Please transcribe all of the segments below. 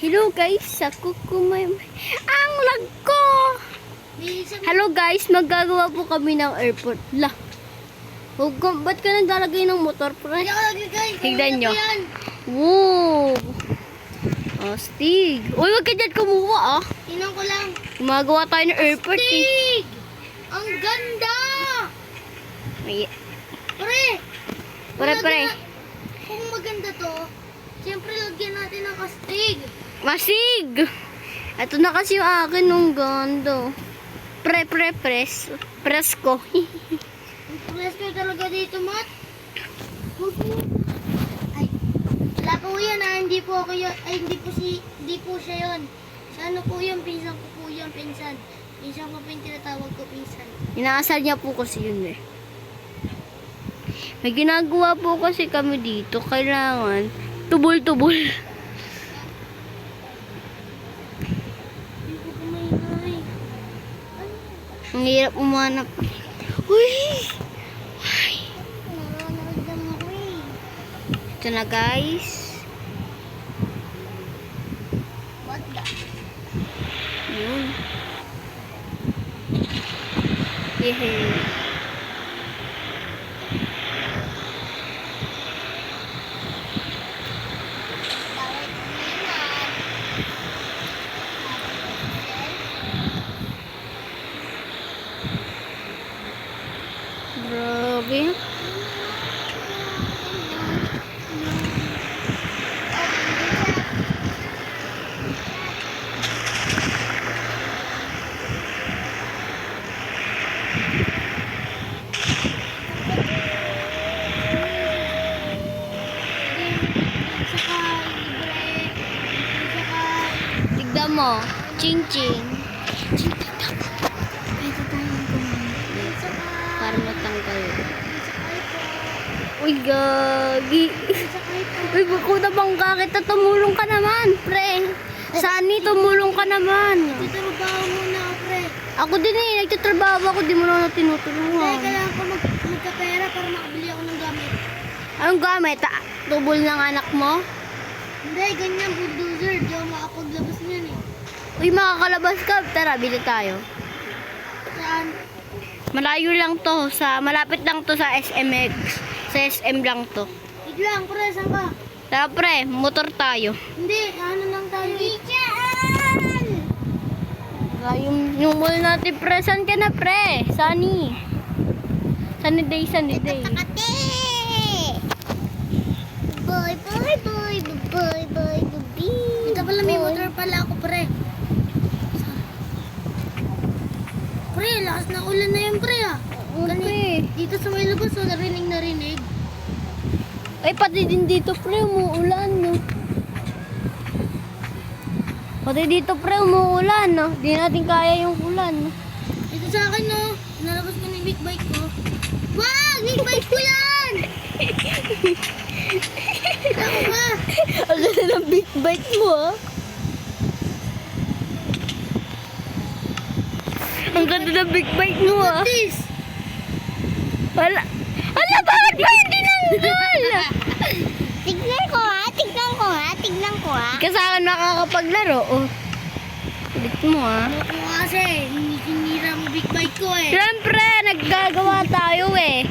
Hello guys, ako kumay... Ang lag ko! Hello guys, maggagawa po kami ng airport. Ba't ka naglalagay ng motor, pre? Tignan nyo. Wow! Astig. Uy, wag ka dyan kumuha, ah. Tingnan ko lang. Gumagawa tayo ng airport, eh. Astig! Ang ganda! Pre. Kung maganda to, siyempre lagyan natin ng astig. Masig! Ito na kasi yung akin nung ganda. Press ko. Press ko talaga dito, Mat. Ay, wala po yan, ah. Hindi po ako yun. Ay, hindi po siya yun. Sa ano po yun, pinsan ko po yun, pinsan. Pinsan ko po yung tinatawag ko, pinsan. Inaasal niya po kasi yun, eh. May ginagawa po kasi kami dito. Kailangan tubol-tubol. Hindi ko kumainay. Ang hirap umanap. Uy! Nanonood lang ako eh. Ito na, guys. What the? Yun. Yehey. Grabe. Tignan mo. Ching-ching. Para matanggal. Uy, gagi. Uy, bako na bangga kita. Tumulong ka naman, pre. Sani, tumulong ka naman. Titrabaho muna ako, pre. Ako din eh. Nagtatrabaho ako. Di mo na Kaya tinutulungan. kailangan ko magkapera para makabili ako ng gamit. Anong gamit? Tubol ng anak mo? Hindi, ganyan bulldozer. Di ako makapaglabas niyan eh. Uy, makakalabas ka. Tara, bili tayo. Saan? Malayo lang to. Malapit lang to sa SMX. Sa SM lang to. Biglang, pre, saan ka? Tara, pre. Motor tayo. Hindi, ano lang tayo. Yung mall natin, pre. Saan ka na, pre? Sunny. Sunny day. Takate! Boy. Ito pala, may motor pala ako, pre. Pre, lakas na ulan na yun, pre, ah. Okay. Dito sa may labas, oh, narinig. Ay, pati din dito, pre. Umuulan, no? Pati dito, pre. Umuulan, no? Di natin kaya yung ulan, no? Ito sa akin, no. Nalabas ko na yung big bike ko. Wag! Big bike ko yan! Ako ba? Ang ganda ng big bike mo, ah. Ang ganda ng big bike mo, ah. What is? Wala, bakit ba hindi nanggal? Tignan ko ha. Kasama makakapaglaro, oh. Ulit mo, ah. Ano ko kasi, sinira mo big bike ko eh. Siyempre, naggagawa tayo, eh.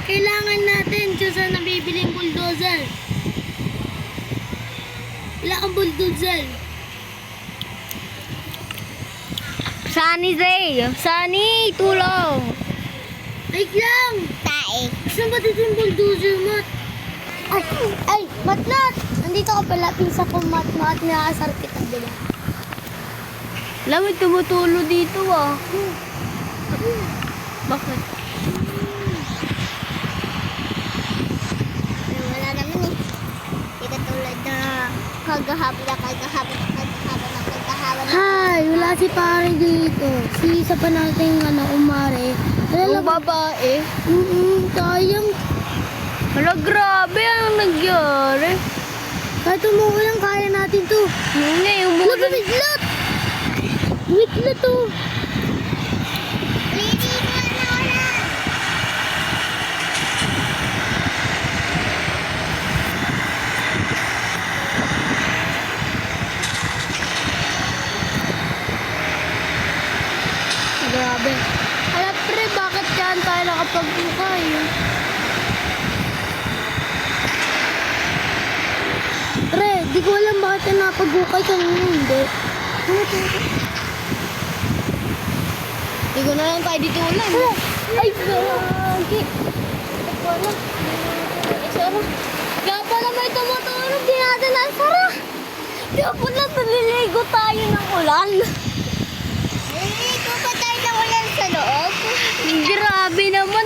Kailangan natin sa nabibiling bulldozer. Wala kang bulldozer. Sunny, tulong. Wait lang. Saan ba dito yung bulldozer, Mat? Ay, Matnat! Nandito ka pala, pinsa ko, Mat, nakasar kita, diba? Lamig tumutulo dito, ah. Bakit? Wala naman eh. Hindi katulad na kagahapon. Hay, wala si pare dito. Si isa pa natin umare. Yung babae. Sayang. Hala, grabe ang nangyari. Kahit umuulan, kaya natin to. Yun nga, yung mula. Biglat! Biglat to. pagkukay. Pre, di ko alam bakit ka napag-ukay kanina hindi. Hindi ko na lang tayo dito ulan. Ay, gagi. Hindi ko alam. Isara. Kaya pala may tumutulog. Di natin nasara. Kaya pala naliligo tayo ng ulan. Naliligo pa tayo ng ulan sa loob. Grabe naman.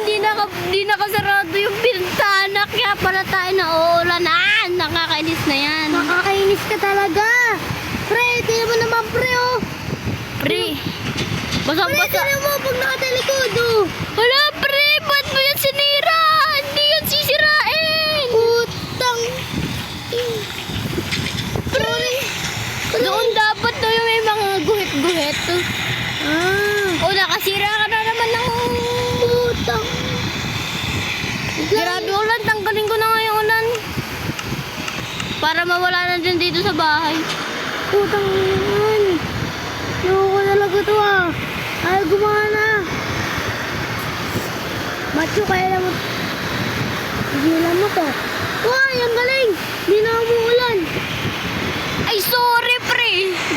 Di nakasarado yung bintana. Kaya pala tayo nauulanan. Nakakainis na yan. Nakakainis ka talaga. Pre, tingnan mo naman pre oh. Pre. Pre, Basang-basa. tingnan mo pag nakatalikod oh. Hala, pre. Ba't mo yan sinira? Hindi yan sisirain. Putang. Pre. Doon dapat to yung may mga guhit-guhit. O, nakasira ka na naman ng... Putang. Grabe ulan. Tanggalin ko na nga yung ulan. Para mawala na din dito sa bahay. Putang naman. Ayoko talaga to ah. Ay, gumana. Macho, kaya mo. Higilan mo to. Uy, ang galing. Di na umuulan. Ay, sorry, pre.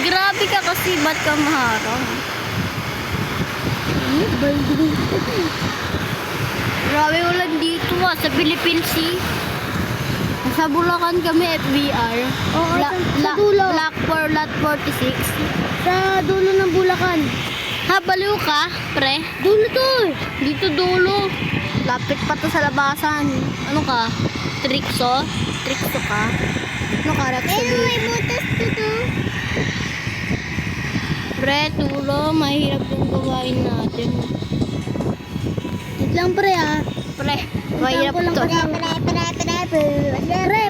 Grabe ka kasi. Ba't ka maharang? Grabe ulan dito sa Philippine Sea. Sa Bulacan kami, FBR. Oo, sa dulo. Black for lot 46. Sa dulo ng Bulacan. Ha, baliw ka, pre? Dulo to eh. Dito dulo. Lapit pa to sa labasan. Ano ka? Trikso? Trikso ka? Ano ka, Rexo? butas to to. Pre, tulo. Mahirap yung gawain natin. Wait lang pre ah. Pre, mahirap Puntahan ko to. lang Pre,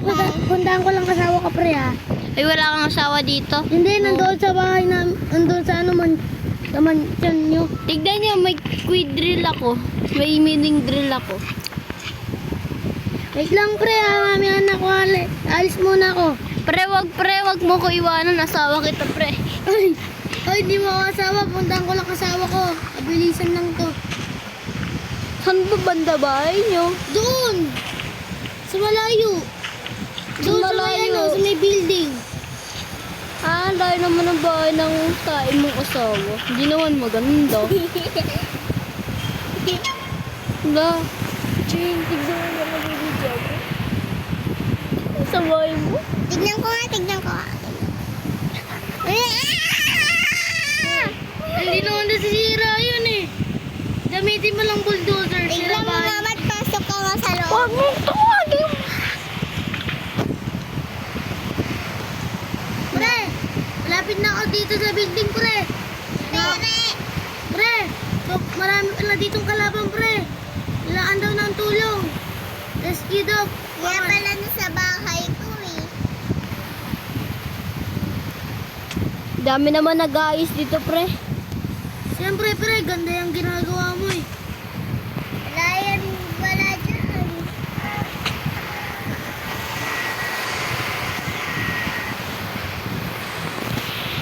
puntahan ko lang kasawa ka pre ah. Ay, wala kang asawa dito. Hindi, nandoon sa bahay na, nandoon sa ano man, sa mansion nyo. Tignan niyo, may quid drill ako. May mining drill ako. Wait lang pre ah, mami anak ko, alis muna ako. Pre, wag mo ko iwanan. Asawa kita, pre. Ay, di mo ako asawa, puntahan ko lang kasawa ko. Abilisan lang to. Saan ba banda bahay niyo? Doon! Sa malayo. Doon sa may malayo? ano, sa may building. Ah, layo naman ang bahay ng tayo mong asawa. Hindi naman maganda. Wala. Ching, tignan mo na nabibigyan ko. Sa bahay mo? Tignan ko nga, tignan ko nga. Hindi naman nasisira yun eh. Gamitin mo lang bulldozer. Tignan mo naman, pasok ka nga sa loob. Huwag mong tuwagin. Pre, malapit na ako dito sa building, pre. Pre, so, marami pala ditong kalaban, pre. Kailangan daw ng tulong. Rescue dog. Kaya pala na sa bahay ko eh. Dami naman nag-aayos dito, pre. Siyempre, pre, ganda yung ginagawa mo eh. Wala dyan.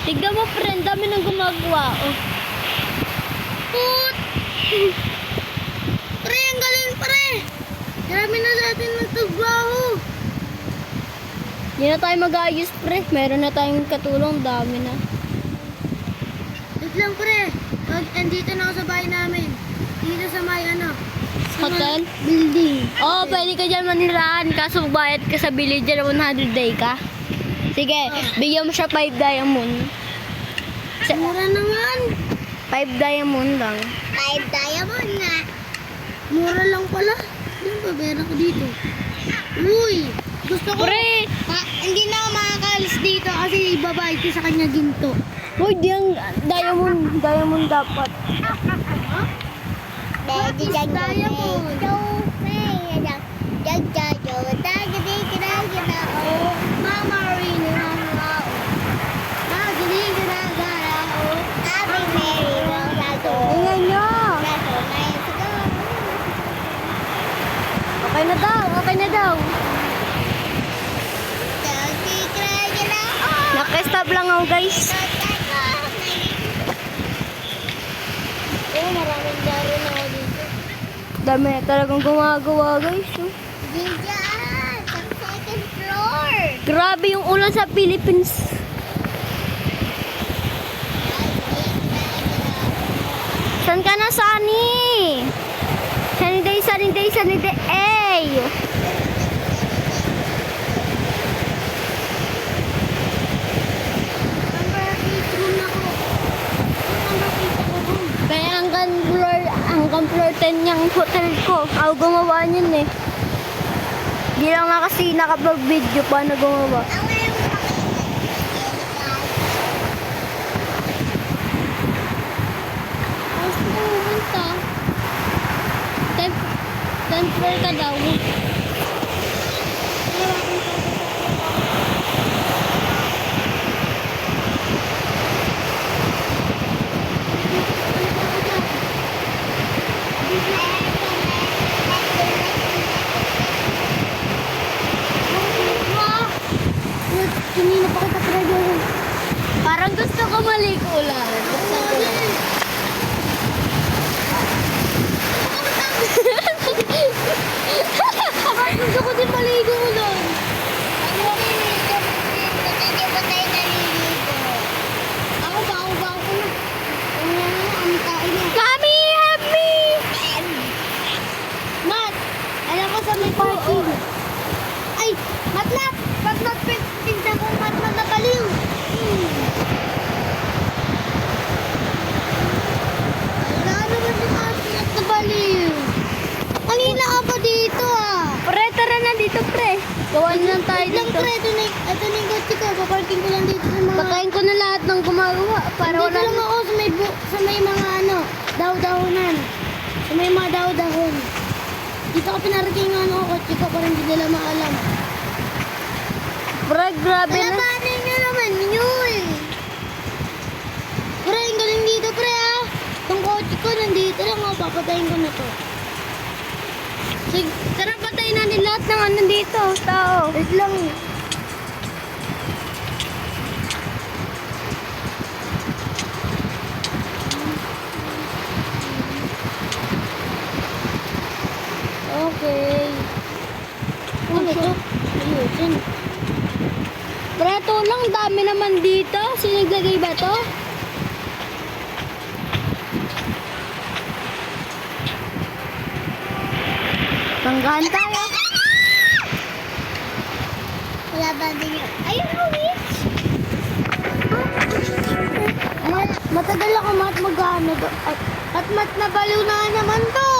Tignan mo, pre. Ang dami nang gumagawa, oh. Put! Pre, ang galing, pre. Marami na sa atin nagtrabaho. Hindi na tayo mag-aayos, pre. Meron na tayong katulong. Dami na. Wait lang, pre. Pag andito na ako sa bahay namin. Dito sa may ano. sa Hotel? may building. Oo, pwede ka dyan manirahan. Kaso bayad ka sa villager, 100 day ka. Sige, bigyan mo siya 5 diamond. Mura naman. 5 diamond lang. 5 diamond nga. Mura lang pala. Yung pabera ko dito. Uy, gusto ko. Pre! Hindi na ako makakalis dito kasi ibabayad ko sa kanya ginto. Hoy, di ang diamond dapat. Diamond. Mama Rin, Ingay nyo! Okay na daw, okay na daw. Naka-stop lang ako, guys. Oh, maraming daro na ako dito. Dami na talagang gumagawa guys. Oh. Di dyan. Sa second floor. Grabe yung ulan sa Philippines. Saan ka na, Sunny? Sunny day, sunny day, sunny day. Ay! Number 8 room ako. Number 8 ako room. Kaya hanggang floor 10 yung hotel ko. Ako gumawa niyan eh. Di lang na kasi nakapag-video paano gumawa. Ang ngayon mo Gusto ko pumunta. 10 floor ka daw. Kanina pa kita pinagawa. Parang gusto ko maligo lang. Gusto ko din maligo mo doon. Hindi ba tayo naliligo? Ako ba ko na. Ang tayo na. Kami, happy! Mat, alam ko sa may parking. Ay, Matlat! Matlat, pinta ko Matlat na baliw. Wala naman si Matlat na baliw. Kanina ka pa dito ah. Pre, tara na dito, pre. Gawan lang tayo Wait lang dito. pre, ito na yung kotse ko. Paparking ko lang dito sa mga... Patayin ko na lahat ng gumagawa para Dito wala lang ako sa may mga ano, daw-dahonan. Sa may mga daw-dahon. Dito ko pinarating yung ano, kotse ko para hindi nila maalam. Pre, grabe na. Kalabanin nyo naman yun. Pre, ang galing dito pre ah. Itong kotse ko nandito lang oh, papatayin ko na to. Sige, tara patayin natin lahat ng ano dito, tao. Wait lang. Okay. Ano to? Ayusin. Pre, tulong, dami naman dito. Sinaglagay ba to? Tanggahan tayo. Wala ba din yun? Ayun o, witch! Matagal ako mat mag-ano. At mat nabaliw na naman to.